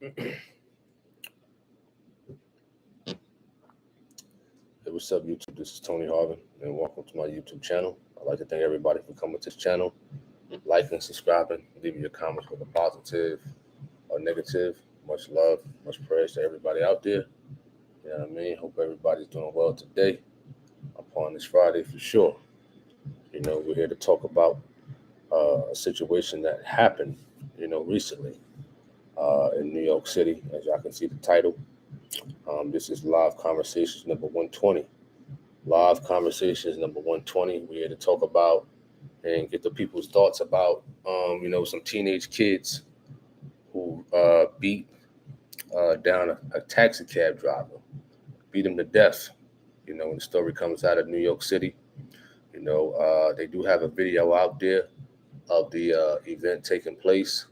Hey, what's up, YouTube? This is Tony Harvin, and welcome to my YouTube channel. I'd like to thank everybody for coming to this channel, liking, subscribing, leaving your comments with a positive or negative. Much love, much prayers to everybody out there. You know what I mean? Hope everybody's doing well today upon this Friday for sure. We're here to talk about a situation that happened, recently in New York City. As y'all can see the title, this is Live Conversations number 120. Live Conversations number 120. We're here to talk about and get the people's thoughts about, some teenage kids who beat down a taxi cab driver, beat him to death. When the story comes out of New York City, they do have a video out there of the event taking place.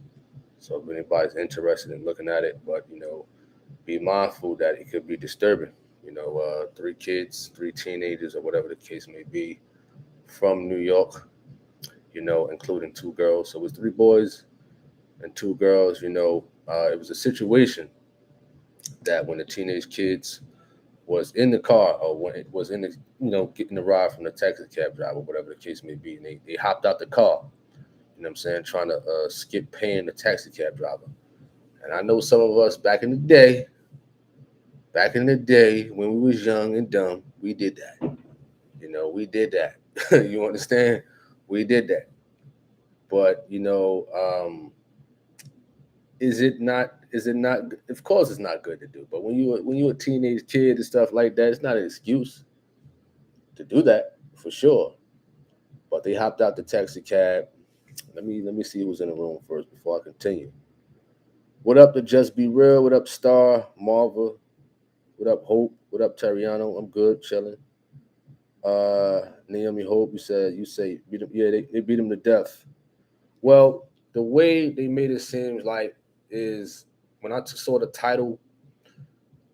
So if anybody's interested in looking at it, but be mindful that it could be disturbing. Three kids, three teenagers, or whatever the case may be, from New York, including two girls. So it was three boys and two girls. It was a situation that when the teenage kids was in the car or when it was in the, getting the ride from the taxi cab driver, whatever the case may be, and they hopped out the car, what I'm saying, trying to skip paying the taxi cab driver. And I know some of us back in the day when we was young and dumb, we did that. We did that. You understand? We did that. But is it not? Is it not? Of course, it's not good to do. But when you a teenage kid and stuff like that, it's not an excuse to do that for sure. But they hopped out the taxi cab. Let me see who's in the room first before I continue. What up to Just Be Real? What up, Star Marva? What up, Hope? What up, Terriano? I'm good, chilling. Naomi Hope, you say beat him, yeah, they beat him to death. Well, the way they made it seem like is when I saw the title,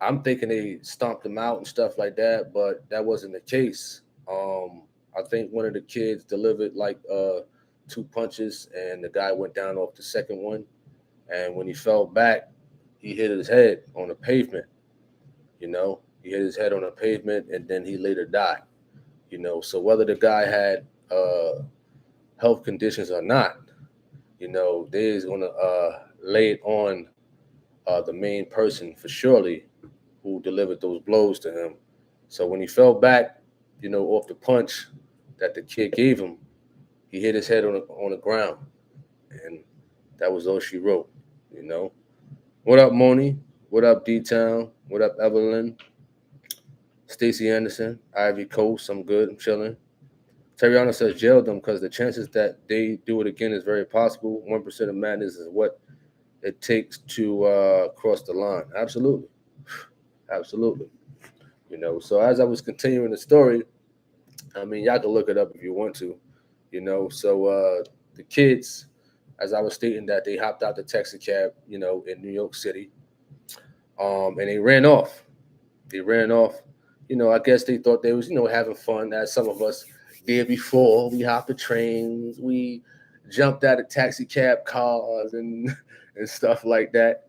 I'm thinking they stomped him out and stuff like that, but that wasn't the case. I think one of the kids delivered like two punches, and the guy went down off the second one. And when he fell back, he hit his head on the pavement. He hit his head on the pavement, and then he later died. So whether the guy had health conditions or not, they's gonna lay it on the main person for surely who delivered those blows to him. So when he fell back, off the punch that the kid gave him, he hit his head on the ground, and that was all she wrote. You know. What up, Moni? What up, D Town? What up, Evelyn? Stacy Anderson, Ivy Coast. I'm good. I'm chilling. Terriana says jail them because the chances that they do it again is very possible. 1% of madness is what it takes to cross the line. Absolutely. Absolutely. So as I was continuing the story, I mean, y'all can look it up if you want to, So the kids, as I was stating, that they hopped out the taxi cab, in New York City, and they ran off. They ran off. I guess they thought they was, having fun, as some of us did before. We hopped the trains, we jumped out of taxi cab cars and and stuff like that.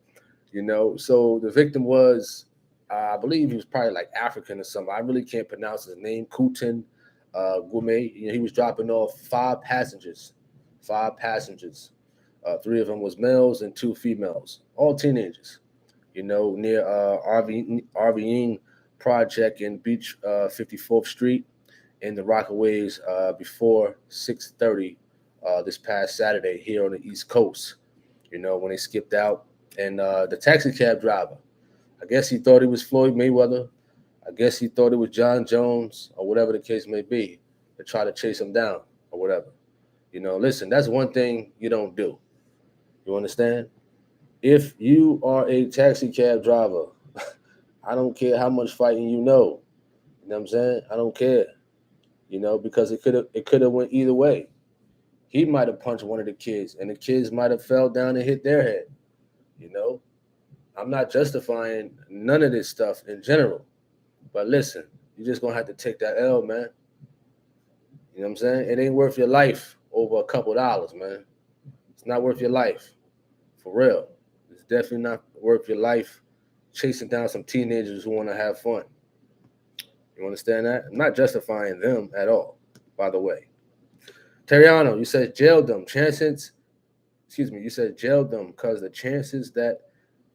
So the victim was, I believe he was probably like African or something. I really can't pronounce his name. Kutin Gume. He was dropping off five passengers. Five passengers. Three of them was males and two females, all teenagers. Near RVing Project in Beach 54th Street in the Rockaways before 6:30 this past Saturday here on the East Coast. When they skipped out, and the taxi cab driver, I guess he thought he was Floyd Mayweather. I guess he thought it was John Jones or whatever the case may be to try to chase him down or whatever. Listen, that's one thing you don't do. You understand? If you are a taxi cab driver, I don't care how much fighting you know. You know what I'm saying? I don't care. Because it could have went either way. He might have punched one of the kids, and the kids might have fell down and hit their head. You know, I'm not justifying none of this stuff in general, but listen, you're just gonna have to take that L, man. You know what I'm saying? It ain't worth your life over a couple dollars, man. It's not worth your life, for real. definitely not worth your life chasing down some teenagers who want to have fun. You understand that? I'm not justifying them at all, by the way. Terriano, you said jail them. Chances, excuse me, you said jail them because the chances that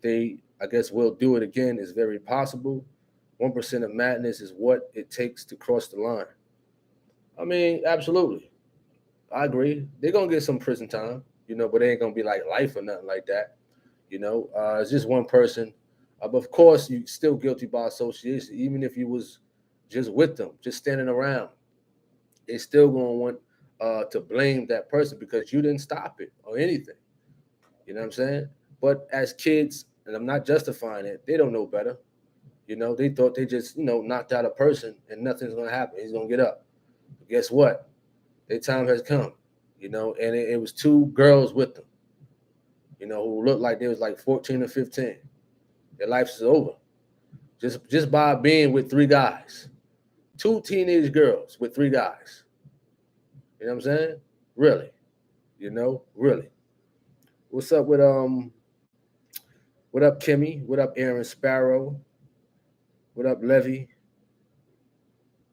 they, I guess, will do it again is very possible. 1% of madness is what it takes to cross the line. I mean, absolutely. I agree. They're going to get some prison time, but it ain't going to be like life or nothing like that. It's just one person. But of course, you still guilty by association, even if you was just with them, just standing around. They still going to want to blame that person because you didn't stop it or anything. You know what I'm saying? But as kids, and I'm not justifying it, they don't know better. They thought they just, knocked out a person and nothing's going to happen. He's going to get up. But guess what? Their time has come, and it was two girls with them, who looked like they was like 14 or 15. Their life is over. Just by being with three guys. Two teenage girls with three guys. You know what I'm saying? Really. Really. What's up with what up, Kimmy? What up, Aaron Sparrow? What up, Levy?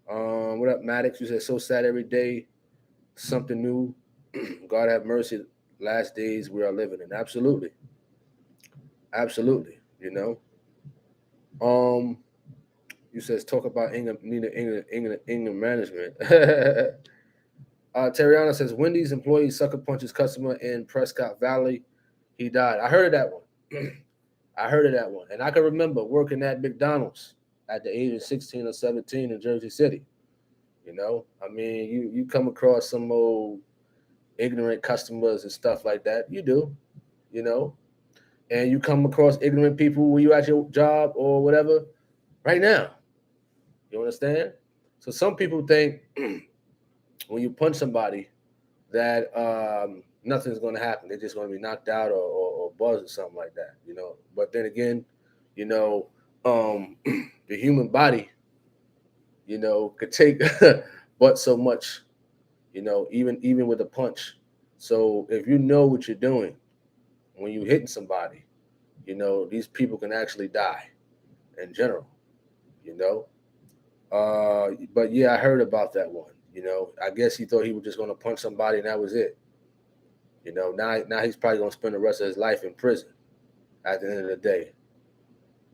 What up, Maddox? You said so sad every day, something new. God have mercy. Last days we are living in. Absolutely. Absolutely. You says talk about England management. Terriana says Wendy's employee sucker punches customer in Prescott Valley. He died. I heard of that one. I heard of that one. And I can remember working at McDonald's at the age of 16 or 17 in Jersey City. I mean, you come across some old ignorant customers and stuff like that. You do, and you come across ignorant people when you at your job or whatever right now. You understand? So some people think when you punch somebody that nothing's going to happen. They're just going to be knocked out or buzzed or something like that, But then again, the human body, could take but so much, even with a punch. So if you know what you're doing when you're hitting somebody, these people can actually die in general, But yeah, I heard about that one. I guess he thought he was just going to punch somebody and that was it. Now he's probably going to spend the rest of his life in prison at the end of the day.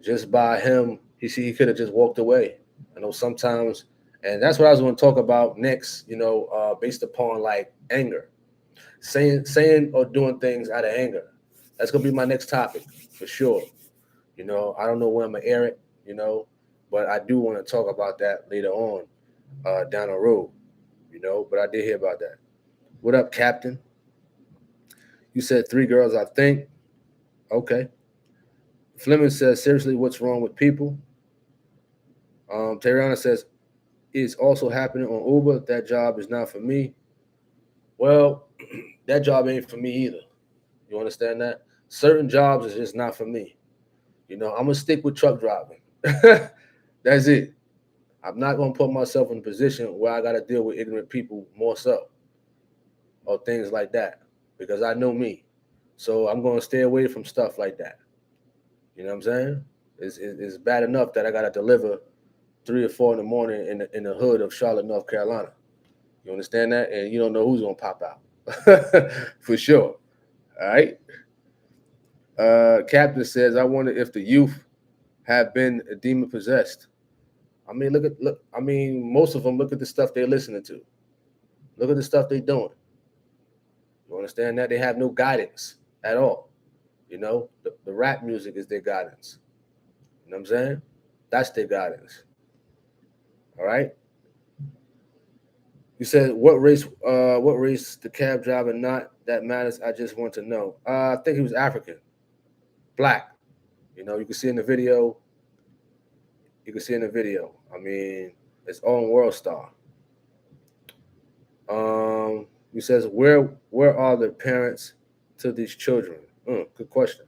Just by him, he could have just walked away. I know sometimes, and that's what I was going to talk about next, based upon like anger. Saying or doing things out of anger. That's going to be my next topic for sure. I don't know when I'm going to air it, but I do want to talk about that later on down the road, but I did hear about that. What up, Captain? You said three girls, I think. Okay. Fleming says, seriously, what's wrong with people? Terriana says, it's also happening on Uber. That job is not for me. Well, that job ain't for me either. You understand that? Certain jobs is just not for me. I'm going to stick with truck driving. That's it. I'm not going to put myself in a position where I got to deal with ignorant people more so or things like that because I know me. So I'm going to stay away from stuff like that. You know what I'm saying? It's bad enough that I got to deliver 3 or 4 in the morning in the hood of Charlotte, North Carolina. You understand that? And you don't know who's going to pop out. For sure. All right. Captain says, I wonder if the youth have been demon possessed. I mean, most of them, look at the stuff they're listening to. Look at the stuff they're doing. You understand that? They have no guidance at all. The rap music is their guidance. You know what I'm saying? That's their guidance. All right. You said what race the cab driver not that matters. I just want to know. I think he was African, black. You can see in the video. I mean, it's on World Star. He says, where are the parents to these children? Good question.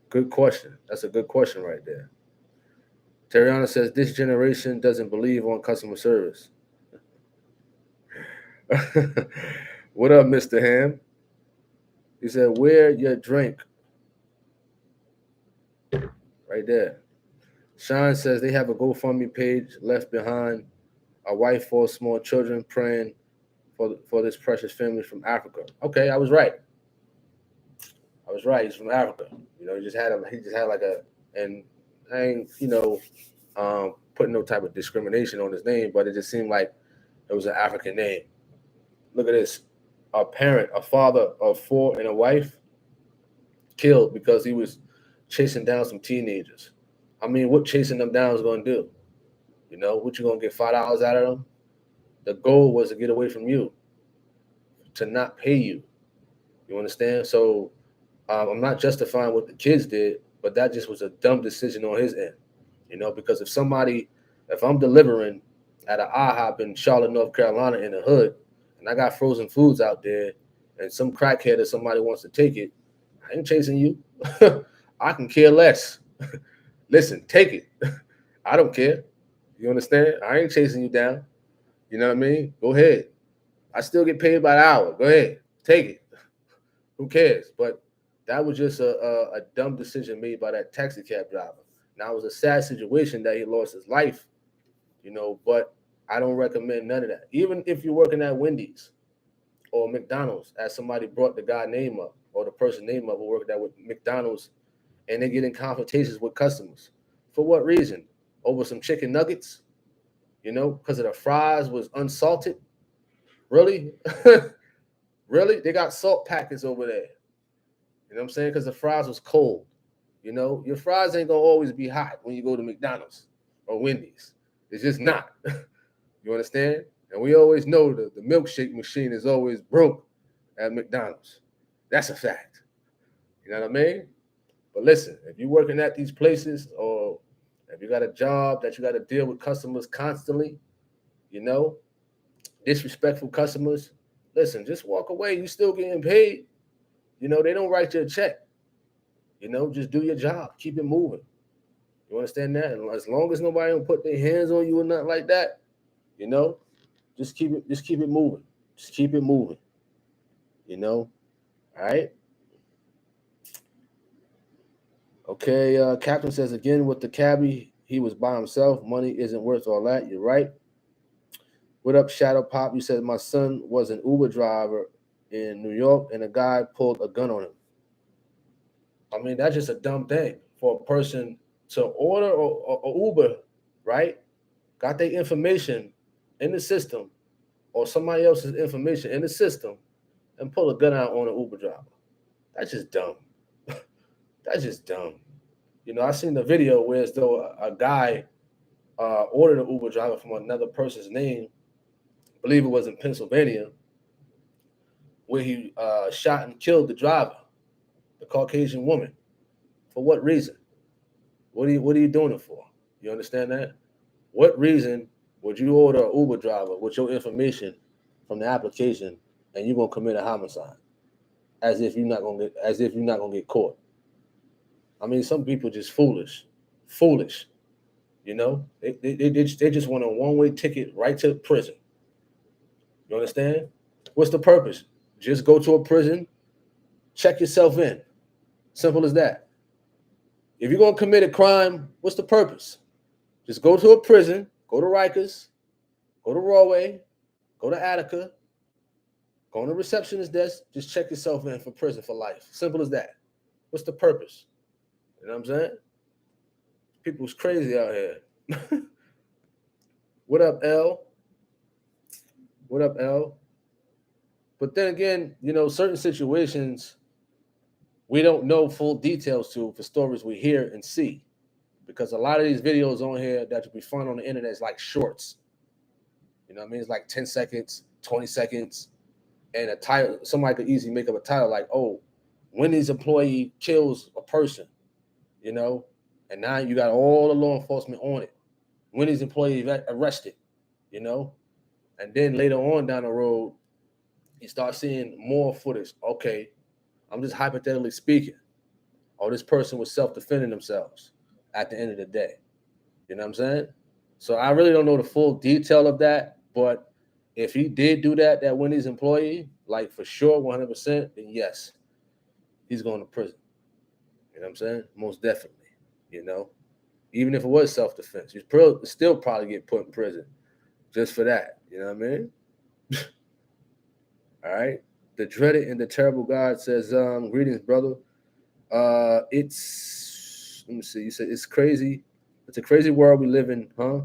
Good question. That's a good question right there. Terriana says, this generation doesn't believe on customer service. What up, Mr. Ham? He said, where your drink? right there. Sean says they have a GoFundMe page, Left Behind, a wife, 4 small children, praying for this precious family from Africa. Okay, I was right. I was right. He's from Africa. He just had like a, and I ain't, putting no type of discrimination on his name, but it just seemed like it was an African name. Look at this. A father of 4 and a wife killed because he was chasing down some teenagers. I mean, what chasing them down is going to do? What you going to get $5 out of them? The goal was to get away from you, to not pay you. You understand? So I'm not justifying what the kids did, but that just was a dumb decision on his end. Because if I'm delivering at an IHOP in Charlotte, North Carolina in the hood, and I got frozen foods out there, and some crackhead or somebody wants to take it, I ain't chasing you. I can care less. Listen, take it. I don't care. You understand? I ain't chasing you down. You know what I mean? Go ahead. I still get paid by the hour. Go ahead. Take it. Who cares? But that was just a dumb decision made by that taxi cab driver. Now, it was a sad situation that he lost his life, but I don't recommend none of that. Even if you're working at Wendy's or McDonald's, as somebody brought the guy name up or the person name up who worked at with McDonald's, and they get in confrontations with customers. For what reason? Over some chicken nuggets? Because of the fries was unsalted? Really? Really? They got salt packets over there. You know what I'm saying? Because the fries was cold. Your fries ain't going to always be hot when you go to McDonald's or Wendy's. It's just not. You understand? And we always know that the milkshake machine is always broke at McDonald's. That's a fact. You know what I mean? But listen, if you're working at these places or if you got a job that you got to deal with customers constantly, disrespectful customers, listen, just walk away. You still getting paid. They don't write you a check. Just do your job. Keep it moving. You understand that? And as long as nobody don't put their hands on you or nothing like that, just keep it moving. Just keep it moving. All right. Okay, Captain says again with the cabbie, he was by himself. Money isn't worth all that. You're right. What up, Shadow Pop? You said my son was an Uber driver in New York and a guy pulled a gun on him. I mean, that's just a dumb thing for a person to order or Uber, right? Got their information in the system or somebody else's information in the system and pull a gun out on an Uber driver. That's just dumb. That's just dumb. I seen the video where as though a guy ordered an Uber driver from another person's name, I believe it was in Pennsylvania, where he shot and killed the driver, the Caucasian woman. For what reason? What are you doing it for? You understand that? What reason would you order an Uber driver with your information from the application and you're gonna commit a homicide as if you're not gonna get caught? I mean, some people just foolish. They just want a one-way ticket right to prison. You understand? What's the purpose? Just go to a prison, check yourself in. Simple as that. If you're going to commit a crime, what's the purpose? Just go to a prison, go to Rikers, go to Rawway, go to Attica, go on the receptionist desk, just check yourself in for prison for life. Simple as that. What's the purpose? You know what I'm saying? People's crazy out here. What up, L? What up, L? But then again, certain situations we don't know full details to for stories we hear and see. Because a lot of these videos on here that you be find on the internet is like shorts. You know what I mean? It's like 10 seconds, 20 seconds. And a title, somebody could easily make up a title like, oh, Wendy's employee kills a person, and now you got all the law enforcement on it. Wendy's employee arrested, and then later on down the road, you start seeing more footage. Okay, I'm just hypothetically speaking. Oh, this person was self-defending themselves at the end of the day. You know what I'm saying? So I really don't know the full detail of that, but if he did do that Wendy's employee, like for sure, 100%, then yes, he's going to prison. You know what I'm saying? Most definitely. You know, even if it was self-defense, you still probably get put in prison just for that. You know what I mean? All right. The dreaded and the terrible God says, greetings, brother. It's let me see. You said it's crazy. It's a crazy world we live in, huh?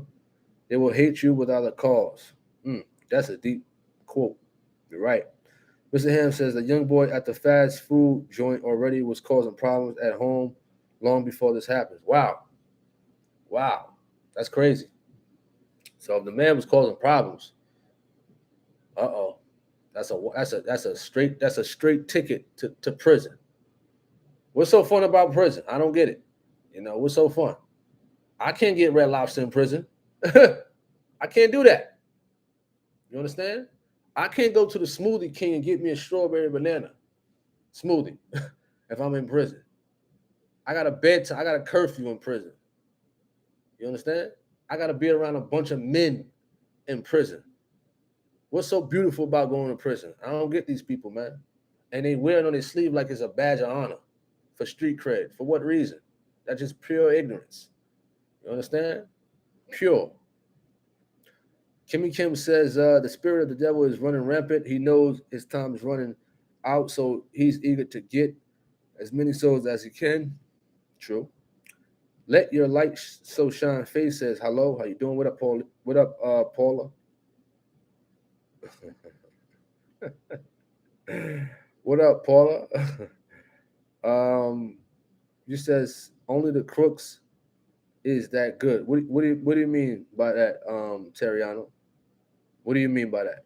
They will hate you without a cause. That's a deep quote. You're right. Mr. Ham says the young boy at the fast food joint already was causing problems at home long before this happens. Wow. Wow. That's crazy. So if the man was causing problems, uh-oh. That's a straight ticket to prison. What's so fun about prison? I don't get it. What's so fun? I can't get Red Lobster in prison. I can't do that. You understand? I can't go to the Smoothie King and get me a strawberry banana smoothie if I'm in prison. I got a bedtime. I got a curfew in prison. You understand? I got to be around a bunch of men in prison. What's so beautiful about going to prison? I don't get these people, man. And they wear it on their sleeve like it's a badge of honor for street cred. For what reason? That's just pure ignorance. You understand? Pure. Kimmy Kim says the spirit of the devil is running rampant. He knows his time is running out, so he's eager to get as many souls as he can. True. Let your light so shine. Face says hello. How you doing? What up, Paul? What up, Paula? What up, Paula? You says only the crooks is that good. What do you mean by that, Terriano? What do you mean by that?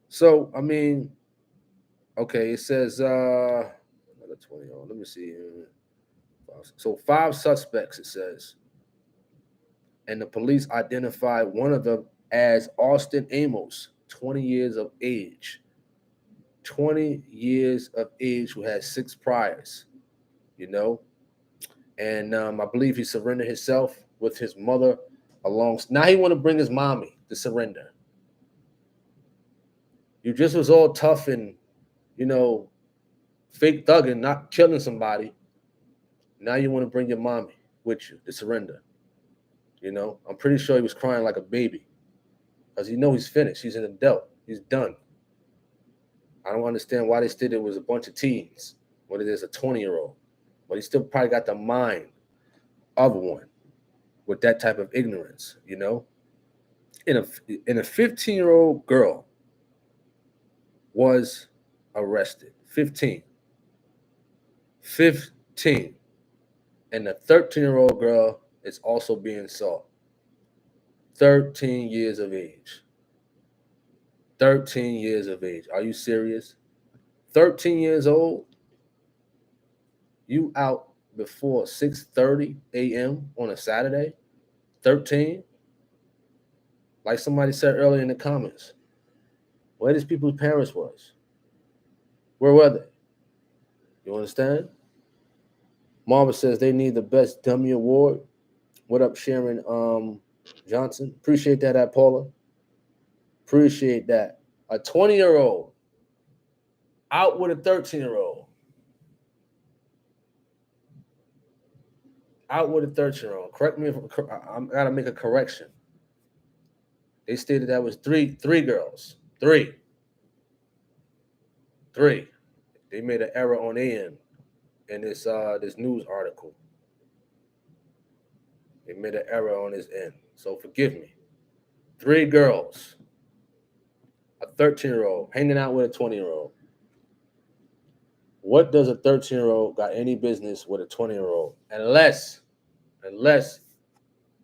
So I mean, okay, it says another 20 on. Let me see. So 5 suspects, it says. And the police identified one of them as Austin Amos, 20 years of age. 20 years of age who had 6 priors, And I believe he surrendered himself with his mother along. Now he want to bring his mommy to surrender. You just was all tough and, fake thugging, not killing somebody. Now you want to bring your mommy with you to surrender. I'm pretty sure he was crying like a baby because he's finished. He's an adult. He's done. I don't understand why they still it was a bunch of teens when it is a 20-year-old. But he still probably got the mind of one with that type of ignorance, And a 15-year-old girl was arrested. 15. And the 13-year-old girl is also being sought. 13 years of age. 13 years of age. Are you serious? 13 years old? You out before 6:30 a.m. on a Saturday? 13? Like somebody said earlier in the comments, where these people's parents was? Where were they? You understand? Marva says they need the best dummy award. What up, Sharon Johnson? Appreciate that, Paula. Appreciate that. A 20-year-old out with a 13-year-old. Out with a 13-year-old. Correct me if I gotta make a correction. They stated that was three girls. Three. They made an error on their end in this news article. They made an error on his end. So forgive me. 3 girls. A 13-year-old hanging out with a 20-year-old. What does a 13-year-old got any business with a 20-year-old? Unless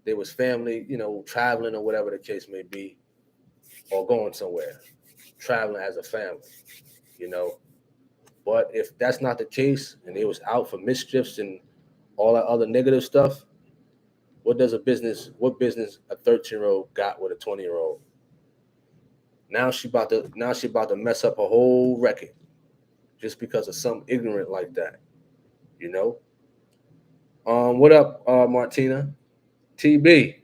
they was family, traveling or whatever the case may be, or going somewhere, traveling as a family, But if that's not the case and they was out for mischiefs and all that other negative stuff, what business a 13-year-old got with a 20-year-old? Now she about to mess up her whole record just because of something ignorant like that. What up, Martina? TB.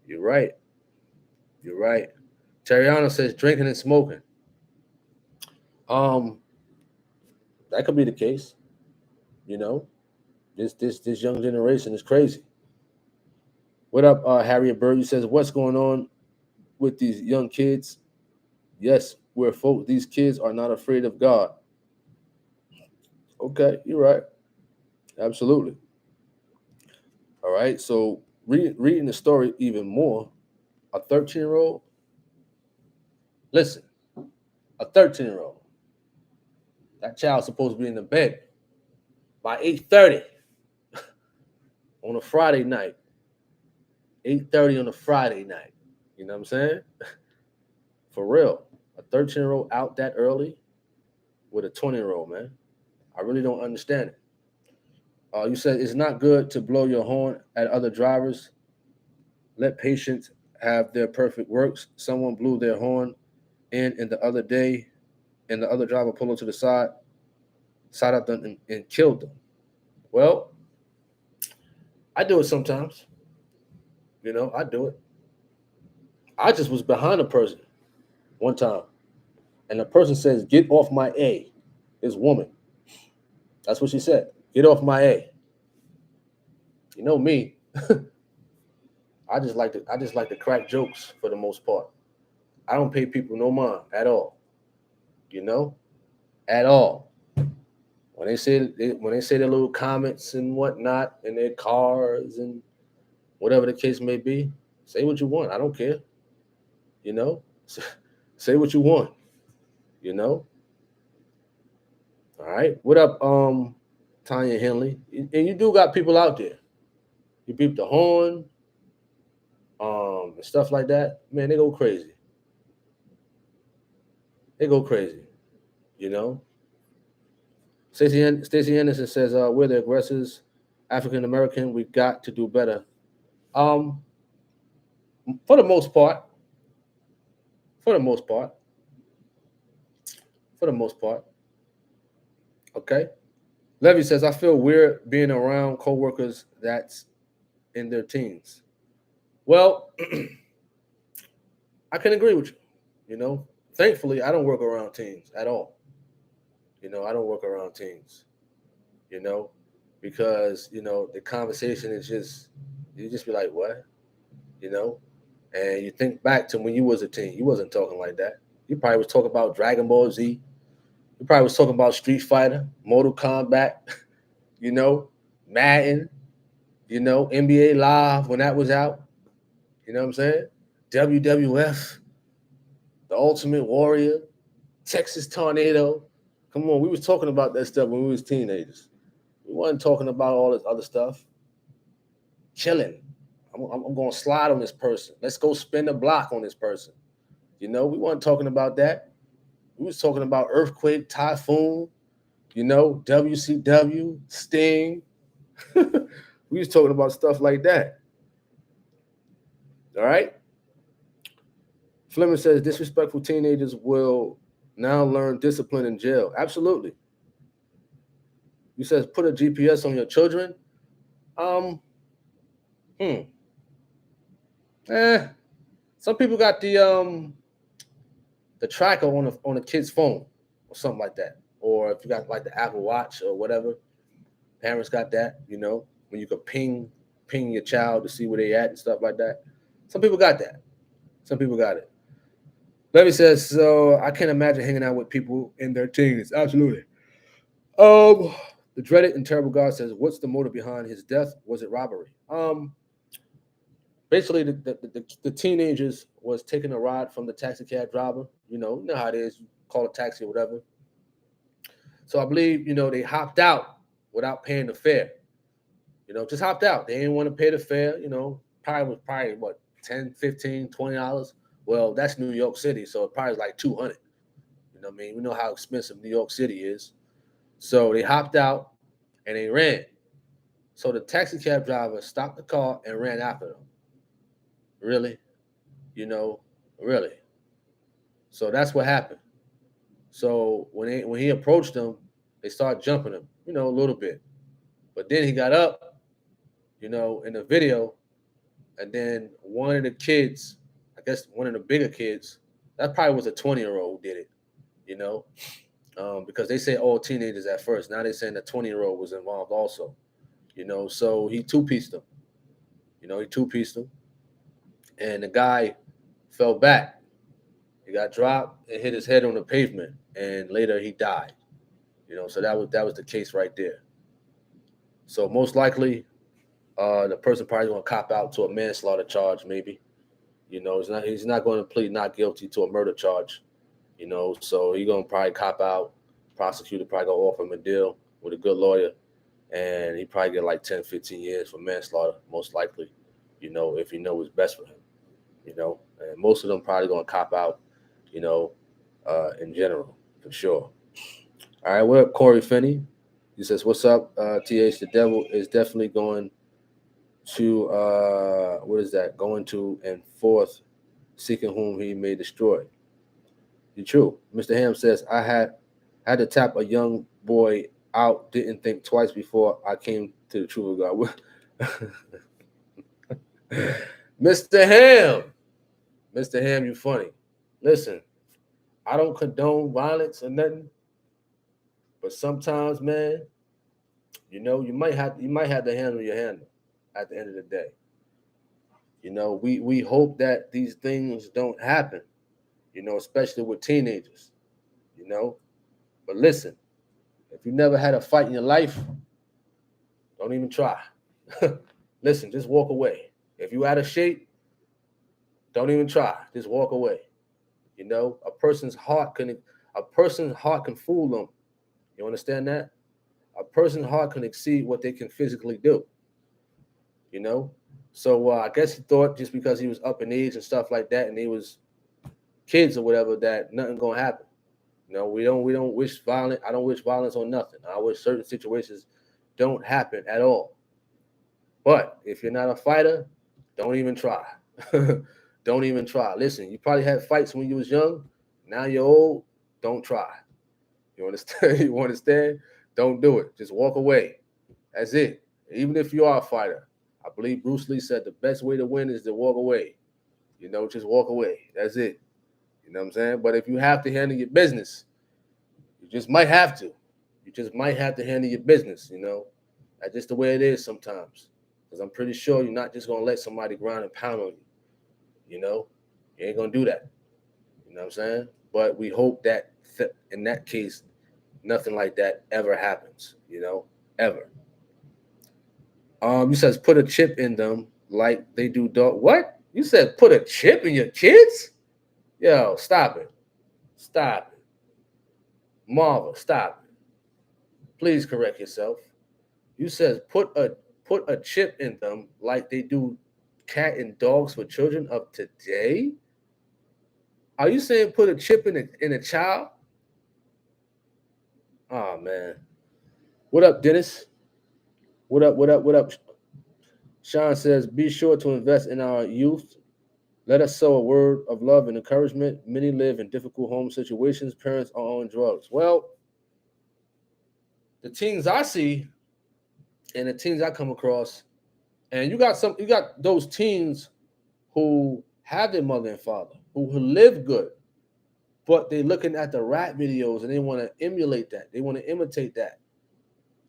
You're right. Terriano says drinking and smoking. That could be the case. You know, this young generation is crazy. What up, Harriet Bird? You says, what's going on with these young kids? Yes, we're folk. These kids are not afraid of God. Okay, you're right. Absolutely. All right. So reading the story even more, a 13-year-old. Listen, a 13-year-old. That child's supposed to be in the bed by 8:30 on a Friday night. 8:30 on a Friday night. You know what I'm saying? For real. A 13-year-old out that early with a 20-year-old, man. I really don't understand it. You said it's not good to blow your horn at other drivers. Let patients have their perfect works. Someone blew their horn in the other day, and the other driver pulled to the side of them, and killed them. Well, I do it sometimes. You know, I do it. I just was behind a person one time, and the person says, "Get off my A." This woman. That's what she said. Get off my A. You know me. I just like to crack jokes for the most part. I don't pay people no mind at all. You know, at all. When they say their little comments and whatnot in their cars and whatever the case may be, say what you want. I don't care. You know, say what you want. You know. All right. What up, Tanya Henley? And you do got people out there. You beep the horn, and stuff like that. Man, they go crazy. They go crazy. You know. Stacey Anderson says, "We're the aggressors, African American. We got to do better." Um, for the most part, for the most part, for the most part. Okay. Levy says, "I feel weird being around coworkers that's in their teens." Well, I can agree with you. You know, thankfully, I don't work around teens at all. You know, I don't work around teens. You know, because the conversation is just you just be like, what? You know, and you think back to when you was a teen, you wasn't talking like that. You probably was talking about Dragon Ball Z. You probably was talking about Street Fighter, Mortal Kombat. You know, Madden. NBA Live when that was out. You know what I'm saying? WWF, The Ultimate Warrior, Texas Tornado. Come on, we was talking about that stuff when we was teenagers. We wasn't talking about all this other stuff. Chilling. I'm going to slide on this person. Let's go spin the block on this person. We weren't talking about that. We was talking about earthquake, typhoon. WCW, Sting. We was talking about stuff like that. All right. Fleming says disrespectful teenagers will now learn discipline in jail. Absolutely. You says put a GPS on your children. Um, hmm. Eh. Some people got the tracker on a kid's phone or something like that. Or if you got like the Apple Watch or whatever, parents got that. When you could ping your child to see where they at and stuff like that. Some people got that. Some people got it. Levy says, so I can't imagine hanging out with people in their teens. Absolutely. The dreaded and terrible God says, what's the motive behind his death? Was it robbery? Basically, the teenagers was taking a ride from the taxi cab driver. You know how it is. You call a taxi or whatever. So I believe, they hopped out without paying the fare. Just hopped out. They didn't want to pay the fare. Probably what, 10, 15, $20. Well, that's New York City, so it probably is like 200. You know what I mean? We know how expensive New York City is. So they hopped out and they ran. So the taxi cab driver stopped the car and ran after them. Really? Really. So that's what happened. So when he approached them, they started jumping him, a little bit. But then he got up, in the video, and then one of the kids, I guess one of the bigger kids, that probably was a 20-year-old who did it, you know. because they say all teenagers at first. Now they're saying the 20-year-old was involved also. So he two-pieced him. He two-pieced him, and the guy fell back. He got dropped and hit his head on the pavement, and later he died. So that was the case right there. So most likely, the person probably going to cop out to a manslaughter charge, maybe. He's not going to plead not guilty to a murder charge. So he's going to probably cop out. Prosecutor probably going to offer him a deal with a good lawyer, and he probably get like 10, 15 years for manslaughter, most likely. If he know what's best for him. And most of them probably going to cop out. In general, for sure. All right, what up, Corey Finney? He says, "What's up, TH? The devil is definitely going to what is that? Going to and forth, seeking whom he may destroy." You're true. Mr. Ham says, "I had to tap a young boy out. Didn't think twice before I came to the truth of God." Mr. Ham, you funny. Listen, I don't condone violence or nothing, but sometimes, man, you might have to handle your handle at the end of the day. We hope that these things don't happen, especially with teenagers, But listen, if you never had a fight in your life, don't even try. Listen, just walk away. If you out of shape, don't even try. Just walk away. A person's heart can fool them. You understand that? A person's heart can exceed what they can physically do. So I guess he thought just because he was up in age and stuff like that, and he was kids or whatever, that nothing gonna happen. We don't wish violence. I don't wish violence on nothing. I wish certain situations don't happen at all. But if you're not a fighter, don't even try. Don't even try. Listen, you probably had fights when you was young. Now you're old. Don't try. You understand? You understand? Don't do it. Just walk away. That's it. Even if you are a fighter. I believe Bruce Lee said the best way to win is to walk away. Just walk away. That's it. You know what I'm saying? But if you have to handle your business, you just might have to. You just might have to handle your business, That's just the way it is sometimes. Because I'm pretty sure you're not just going to let somebody ground and pound on you. You ain't going to do that. You know what I'm saying? But we hope that in that case, nothing like that ever happens, ever. You says put a chip in them like they do dog. What? You said put a chip in your kids? Yo, stop it. Stop it. Marva, stop it. Please correct yourself. You says put a chip in them like they do cat and dogs for children of today? Are you saying put a chip in a child? Oh man. What up, Dennis? What up? What up? What up? Sean says, be sure to invest in our youth. Let us sow a word of love and encouragement. Many live in difficult home situations. Parents are on drugs. Well, the teens I see and the teens I come across, and you got those teens who have their mother and father, who live good, but they're looking at the rap videos and they want to emulate that. They want to imitate that.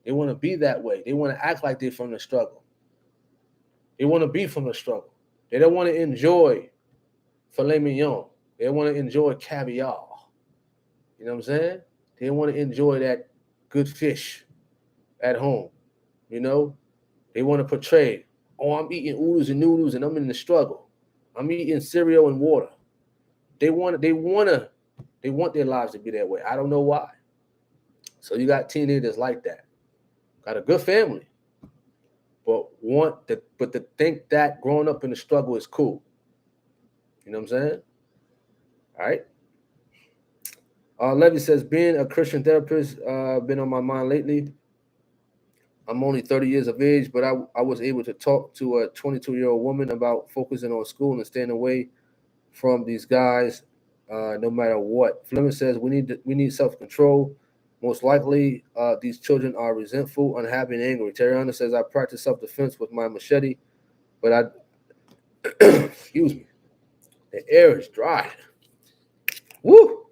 They want to be that way. They want to act like they're from the struggle. They want to be from the struggle. They don't want to enjoy filet mignon. They want to enjoy caviar. You know what I'm saying? They want to enjoy that good fish at home. They want to portray, oh, I'm eating oodles and noodles and I'm in the struggle. I'm eating cereal and water. They want their lives to be that way. I don't know why. So you got teenagers like that. Got a good family, but to think that growing up in the struggle is cool. You know what I'm saying? All right. Levy says, being a Christian therapist been on my mind lately. I'm only 30 years of age, but I was able to talk to a 22-year-old woman about focusing on school and staying away from these guys, no matter what. Fleming says we need self-control. Most likely, these children are resentful, unhappy, and angry. Terriana says I practice self-defense with my machete, but I excuse me, the air is dry. Woo!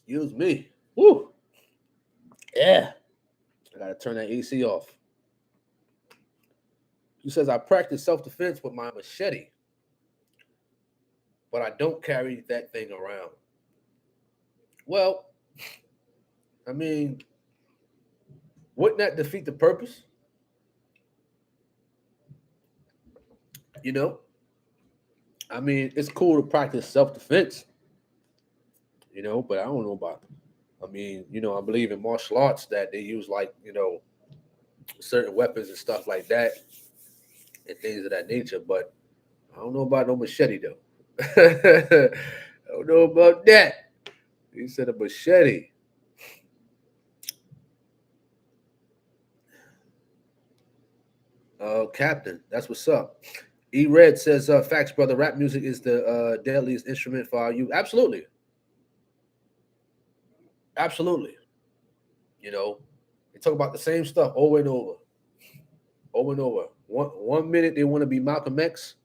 Excuse me. Woo. Yeah. I gotta turn that AC off. He says I practice self-defense with my machete, but I don't carry that thing around. Well, I mean, wouldn't that defeat the purpose? You know? I mean, it's cool to practice self-defense, but I don't know about. I mean, I believe in martial arts that they use like, certain weapons and stuff like that and things of that nature, but I don't know about no machete though. I don't know about that. He said a machete. Captain, that's what's up. E Red says, facts, brother. Rap music is the deadliest instrument for our youth. Absolutely. Absolutely. They talk about the same stuff over and over. Over and over. One minute they want to be Malcolm X,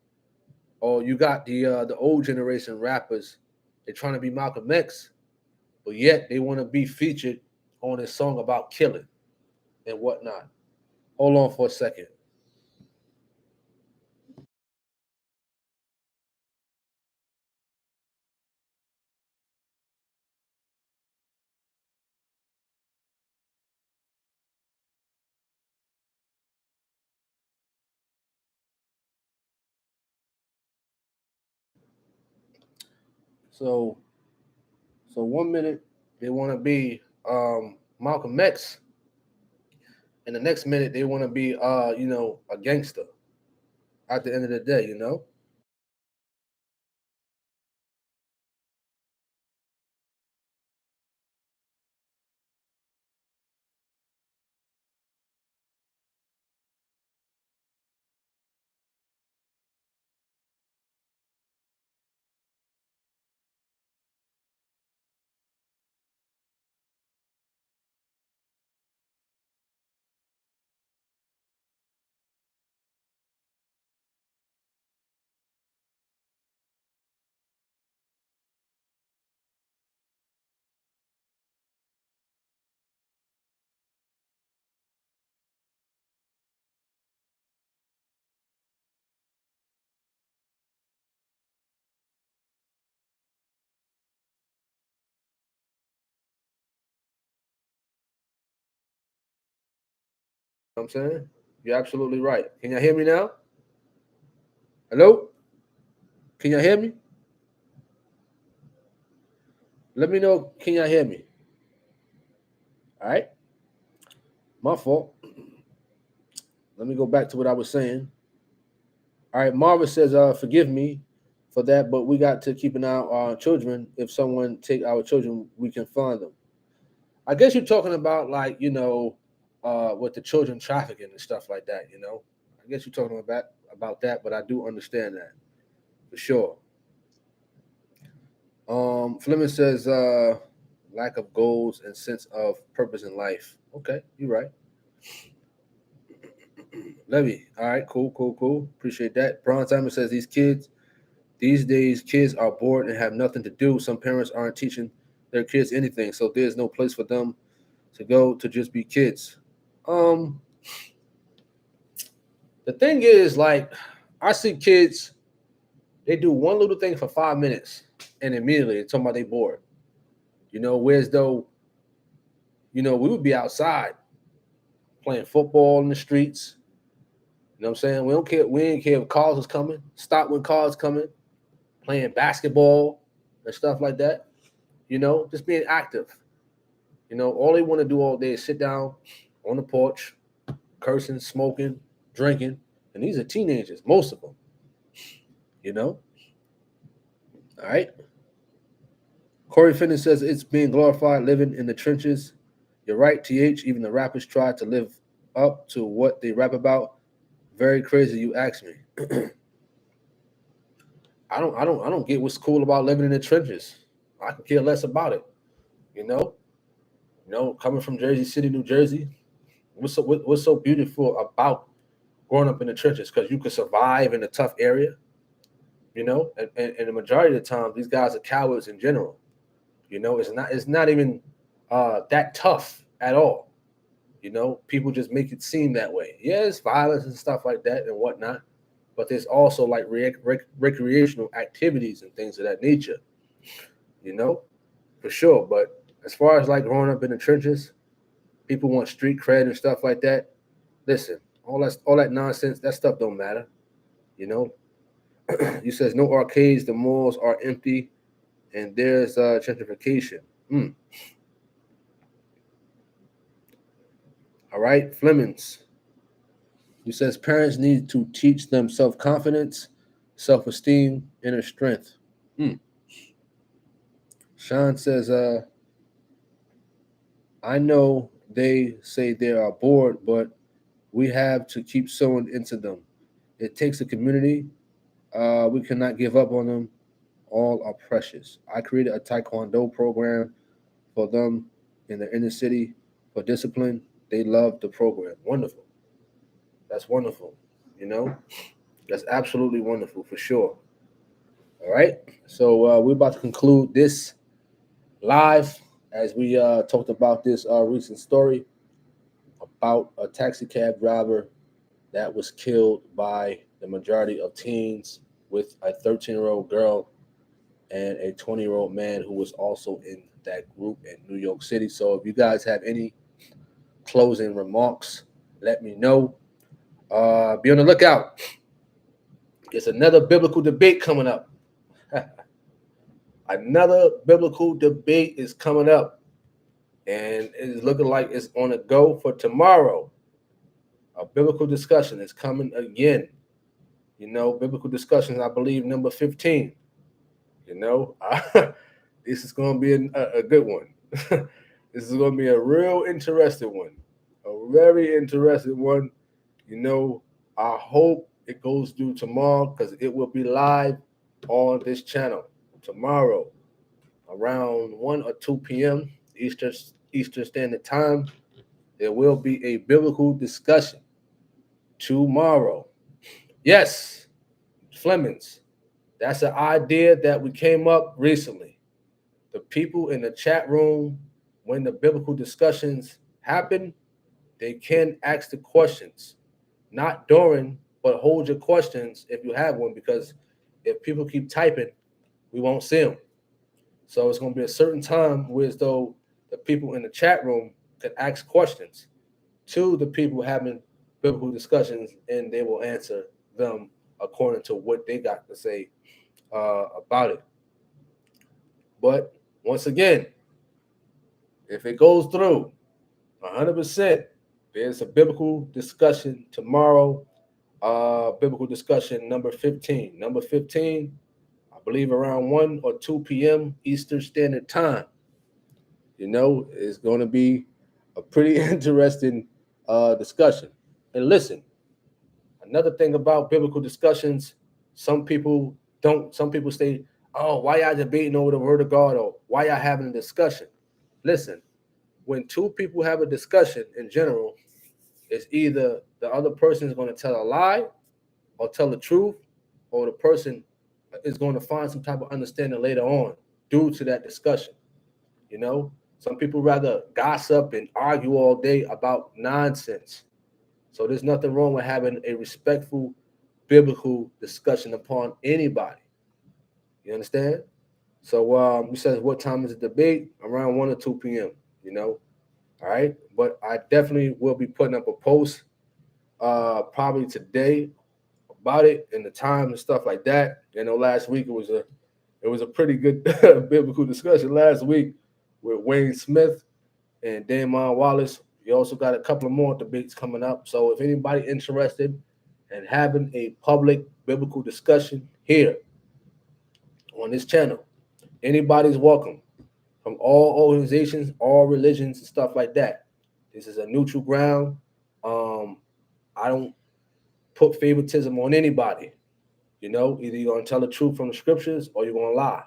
or you got the old generation rappers. They're trying to be Malcolm X, but yet they want to be featured on a song about killing and whatnot. Hold on for a second. So, so 1 minute they want to be Malcolm X, and the next minute they want to be a gangster. At the end of the day. You know what I'm saying? You're absolutely right. Can y'all hear me now? Hello? Can y'all hear me? Let me know. Can y'all hear me? All right. My fault. Let me go back to what I was saying. All right. Marva says, forgive me for that, but we got to keep an eye on our children. If someone take our children, we can find them. I guess you're talking about like, with the children trafficking and stuff like that. I guess you're talking about that, but I do understand that for sure. Fleming says, lack of goals and sense of purpose in life. Okay, you're right. Levy, all right, cool, cool, cool. Appreciate that. Bron Simon says these days, kids are bored and have nothing to do. Some parents aren't teaching their kids anything, so there's no place for them to go to just be kids. Um, the thing is, like, I see kids, they do one little thing for 5 minutes, and immediately they're talking about they bored. Whereas though, we would be outside playing football in the streets. You know what I'm saying? We don't care. We didn't care if cars was coming. Stop when cars coming. Playing basketball and stuff like that. Just being active. All they want to do all day is sit down on the porch, cursing, smoking, drinking, and these are teenagers, most of them. All right. Corey Finnan says it's being glorified living in the trenches. You're right, TH. Even the rappers try to live up to what they rap about. Very crazy, you ask me. I don't get what's cool about living in the trenches. I can care less about it. You know, coming from Jersey City, New Jersey, what's so beautiful about growing up in the trenches? Because you can survive in a tough area. And the majority of the time, these guys are cowards in general. You know, it's not even that tough at all. You know, people just make it seem that way. Yeah, it's violence and stuff like that and whatnot, but there's also like recreational activities and things of that nature. You know, for sure. But as far as like growing up in the trenches, people want street cred and stuff like that. Listen, all that nonsense, that stuff don't matter. You know, you says no arcades, the malls are empty, and there's gentrification. Mm. All right, Flemings. He says parents need to teach them self confidence, self esteem, inner strength. Mm. Sean says, I know they say they are bored, but we have to keep sowing into them. It takes a community. We cannot give up on them. All are precious. I created a taekwondo program for them in the inner city for discipline. They love the program. Wonderful. That's wonderful. You know, that's absolutely wonderful for sure. All right. So we're about to conclude this live as we talked about this recent story about a taxi cab driver that was killed by the majority of teens with a 13-year-old girl and a 20-year-old man who was also in that group in New York City. So if you guys have any closing remarks, let me know. Be on the lookout. It's another biblical debate coming up. Another biblical debate is coming up, and it's looking like it's on a go for tomorrow. A biblical discussion is coming again. You know, biblical discussions, I believe, number 15. You know, this is going to be a good one. This is going to be a real interesting one, a very interesting one. You know, I hope it goes through tomorrow because it will be live on this channel tomorrow around 1 or 2 p.m. Eastern Standard Time. There will be a biblical discussion tomorrow. Yes, Flemings. That's an idea that we came up recently. The people in the chat room, when the biblical discussions happen, they can ask the questions, not during, but hold your questions if you have one, because if people keep typing, we won't see them. So it's going to be a certain time where as though the people in the chat room can ask questions to the people having biblical discussions, and they will answer them according to what they got to say about it. But once again, if it goes through 100%, there's a biblical discussion tomorrow. Biblical discussion number 15. Number 15, I believe around 1 or 2 p.m. Eastern Standard Time. You know, it's going to be a pretty interesting discussion. And listen, another thing about biblical discussions, some people say, oh, why y'all debating over the word of God, or why y'all having a discussion? Listen, when two people have a discussion in general, it's either the other person is going to tell a lie or tell the truth, or the person is going to find some type of understanding later on due to that discussion. You know, some people rather gossip and argue all day about nonsense. So there's nothing wrong with having a respectful biblical discussion upon anybody. You understand? So he says, what time is the debate? Around 1 or 2 p.m., you know? All right. But I definitely will be putting up a post probably today about it and the time and stuff like that. You know, last week it was a pretty good biblical discussion last week with Wayne Smith and Damon Wallace. We also got a couple of more debates coming up. So if anybody interested in having a public biblical discussion here on this channel, anybody's welcome, from all organizations, all religions, and stuff like that. This is a neutral ground. I don't put favoritism on anybody. You know, either you're going to tell the truth from the scriptures or you're going to lie.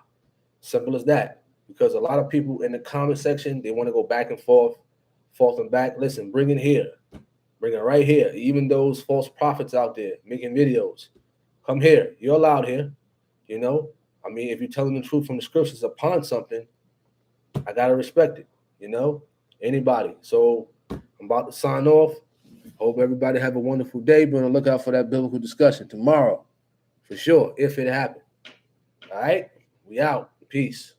Simple as that. Because a lot of people in the comment section, they want to go back and forth and back. Listen, bring it here. Bring it right here. Even those false prophets out there making videos, come here. You're allowed here. You know, I mean, if you're telling the truth from the scriptures upon something, I gotta respect it, anybody. So I'm about to sign off. Hope everybody have a wonderful day. Be on the lookout for that biblical discussion tomorrow, for sure, if it happens. All right, we out. Peace.